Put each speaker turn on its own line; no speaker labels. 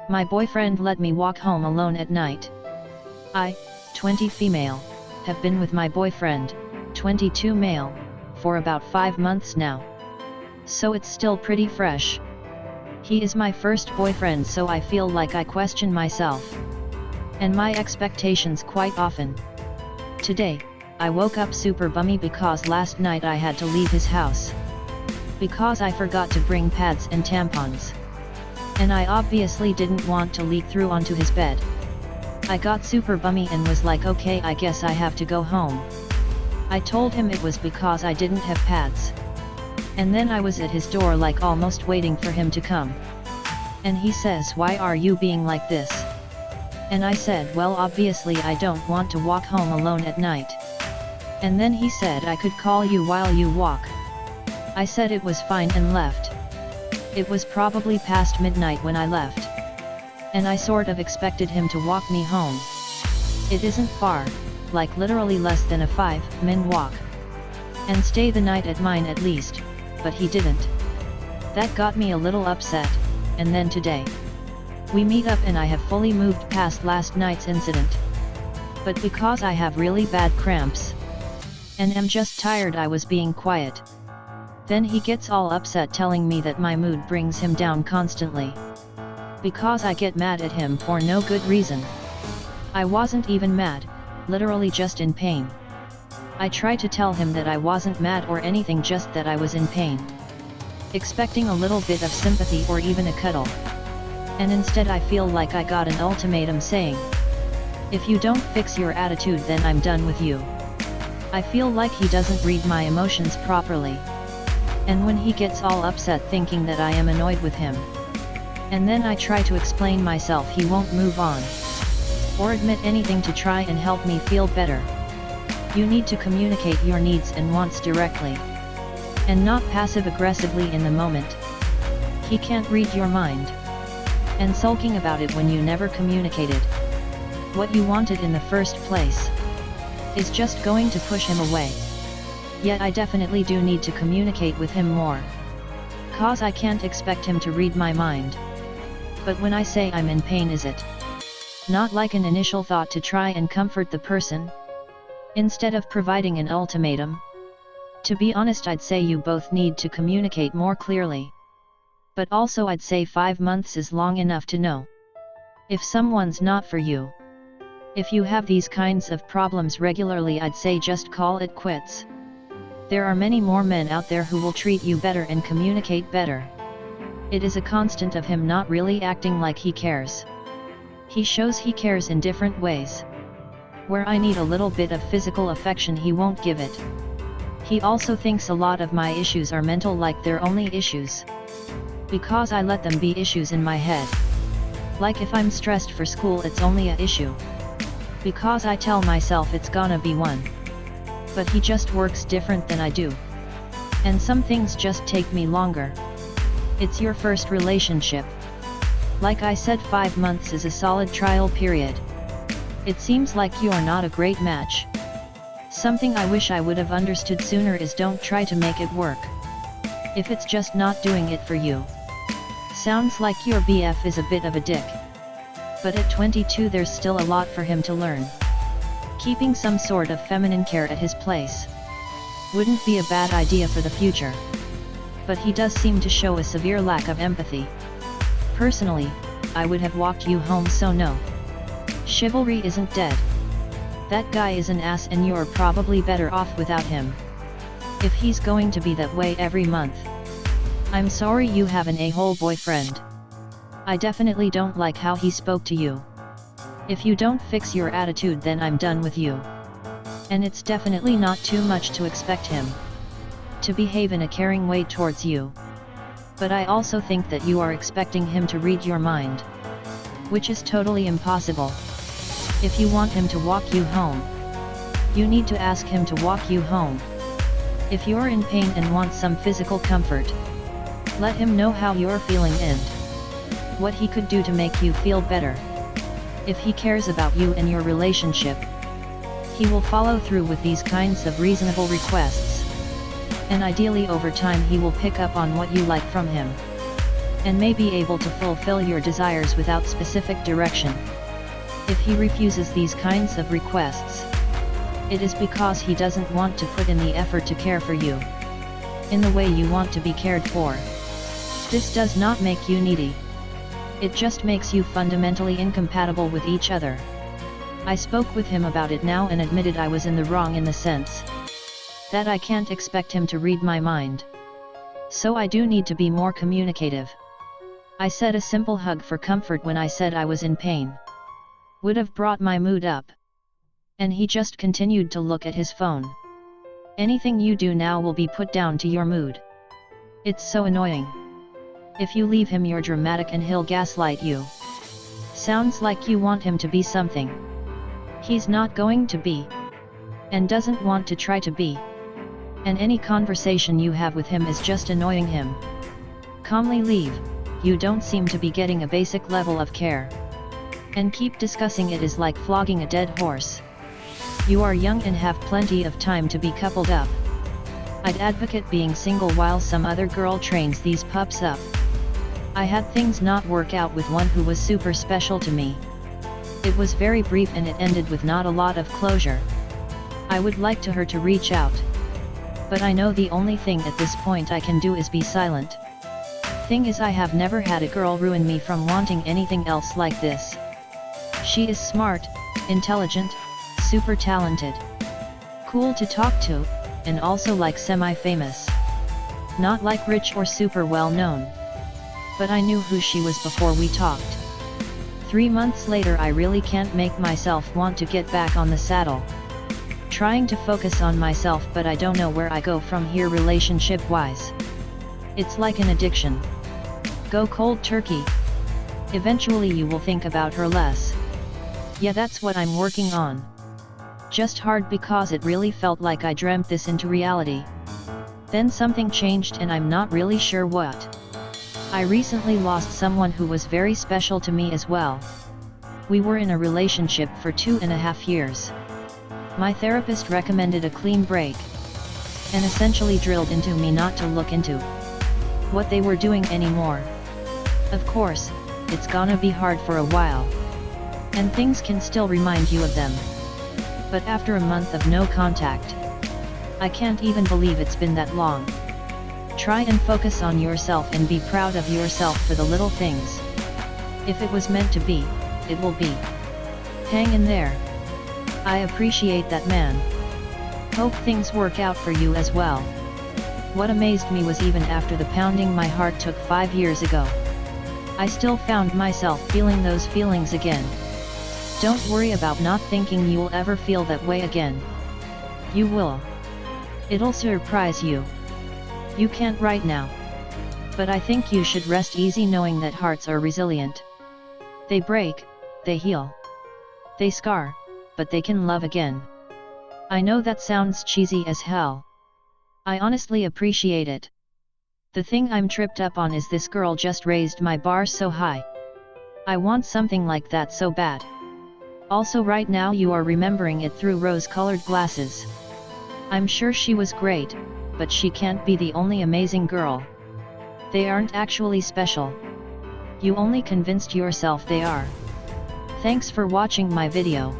My boyfriend let me walk home alone at night. I, 20 female, have been with my boyfriend, 22 male, for about 5 months now. So it's still pretty fresh. He is my first boyfriend, so I feel like I question myself and my expectations quite often. Today, I woke up super bummy because last night I had to leave his house because I forgot to bring pads and tampons. And I obviously didn't want to leak through onto his bed. I got super bummy and was like, okay, I guess I have to go home. I told him it was because I didn't have pads. And then I was at his door like almost waiting for him to come. And he says, why are you being like this? And I said, well, obviously I don't want to walk home alone at night. And then he said I could call you while you walk. I said it was fine and left. It was probably past midnight when I left. And I sort of expected him to walk me home. It isn't far, like literally less than a 5-minute walk. And stay the night at mine at least, but he didn't. That got me a little upset, and then today. We meet up and I have fully moved past last night's incident. But because I have really bad cramps, and am just tired, I was being quiet. Then he gets all upset telling me that my mood brings him down constantly. Because I get mad at him for no good reason. I wasn't even mad, literally just in pain. I try to tell him that I wasn't mad or anything, just that I was in pain. Expecting a little bit of sympathy or even a cuddle. And instead I feel like I got an ultimatum saying, if you don't fix your attitude then I'm done with you. I feel like he doesn't read my emotions properly. And when he gets all upset thinking that I am annoyed with him, and then I try to explain myself, he won't move on or admit anything to try and help me feel better. You need to communicate your needs and wants directly, and not passive-aggressively in the moment. He can't read your mind, and sulking about it when you never communicated what you wanted in the first place is just going to push him away. Yet I definitely do need to communicate with him more. Cause I can't expect him to read my mind. But when I say I'm in pain, is it not like an initial thought to try and comfort the person, instead of providing an ultimatum? To be honest, I'd say you both need to communicate more clearly. But also I'd say 5 months is long enough to know if someone's not for you. If you have these kinds of problems regularly, I'd say just call it quits. There are many more men out there who will treat you better and communicate better. It is a constant of him not really acting like he cares. He shows he cares in different ways. Where I need a little bit of physical affection, he won't give it. He also thinks a lot of my issues are mental, like they're only issues because I let them be issues in my head. Like if I'm stressed for school, it's only a issue because I tell myself it's gonna be one. But he just works different than I do. And some things just take me longer. It's your first relationship. Like I said, 5 months is a solid trial period. It seems like you're not a great match. Something I wish I would have understood sooner is don't try to make it work if it's just not doing it for you. Sounds like your BF is a bit of a dick. But at 22 there's still a lot for him to learn. Keeping some sort of feminine care at his place wouldn't be a bad idea for the future. But he does seem to show a severe lack of empathy. Personally, I would have walked you home, so no. Chivalry isn't dead. That guy is an ass and you're probably better off without him. If he's going to be that way every month. I'm sorry you have an a-hole boyfriend. I definitely don't like how he spoke to you. If you don't fix your attitude then I'm done with you. And it's definitely not too much to expect him to behave in a caring way towards you. But I also think that you are expecting him to read your mind, which is totally impossible. If you want him to walk you home, you need to ask him to walk you home. If you're in pain and want some physical comfort, let him know how you're feeling and what he could do to make you feel better. If he cares about you and your relationship, he will follow through with these kinds of reasonable requests. And ideally over time he will pick up on what you like from him. and may be able to fulfill your desires without specific direction. If he refuses these kinds of requests, it is because he doesn't want to put in the effort to care for you in the way you want to be cared for. This does not make you needy. It just makes you fundamentally incompatible with each other. I spoke with him about it now and admitted I was in the wrong in the sense that I can't expect him to read my mind. So I do need to be more communicative. I said a simple hug for comfort when I said I was in pain would have brought my mood up. And he just continued to look at his phone. Anything you do now will be put down to your mood. It's so annoying. If you leave him you're dramatic and he'll gaslight you. Sounds like you want him to be something he's not going to be, and doesn't want to try to be. And any conversation you have with him is just annoying him. Calmly leave. You don't seem to be getting a basic level of care. And keep discussing it is like flogging a dead horse. You are young and have plenty of time to be coupled up. I'd advocate being single while some other girl trains these pups up. I had things not work out with one who was super special to me. It was very brief and it ended with not a lot of closure. I would like her to reach out. But I know the only thing at this point I can do is be silent. Thing is, I have never had a girl ruin me from wanting anything else like this. She is smart, intelligent, super talented, cool to talk to, and also like semi-famous. Not like rich or super well known. But I knew who she was before we talked. 3 months later I really can't make myself want to get back on the saddle. Trying to focus on myself, but I don't know where I go from here relationship-wise. It's like an addiction. Go cold turkey. Eventually you will think about her less. Yeah, that's what I'm working on. Just hard because it really felt like I dreamt this into reality. Then something changed and I'm not really sure what. I recently lost someone who was very special to me as well. We were in a relationship for 2.5 years. My therapist recommended a clean break, and essentially drilled into me not to look into what they were doing anymore. Of course, it's gonna be hard for a while, and things can still remind you of them. But after a month of no contact, I can't even believe it's been that long. Try and focus on yourself and be proud of yourself for the little things. If it was meant to be, it will be. Hang in there. I appreciate that, man. Hope things work out for you as well. What amazed me was even after the pounding my heart took 5 years ago, I still found myself feeling those feelings again. Don't worry about not thinking you'll ever feel that way again. You will. It'll surprise you. You can't right now. But I think you should rest easy knowing that hearts are resilient. They break, they heal. They scar, but they can love again. I know that sounds cheesy as hell. I honestly appreciate it. The thing I'm tripped up on is this girl just raised my bar so high. I want something like that so bad. Also right now you are remembering it through rose-colored glasses. I'm sure she was great, but she can't be the only amazing girl. They aren't actually special. You only convinced yourself they are. Thanks for watching my video.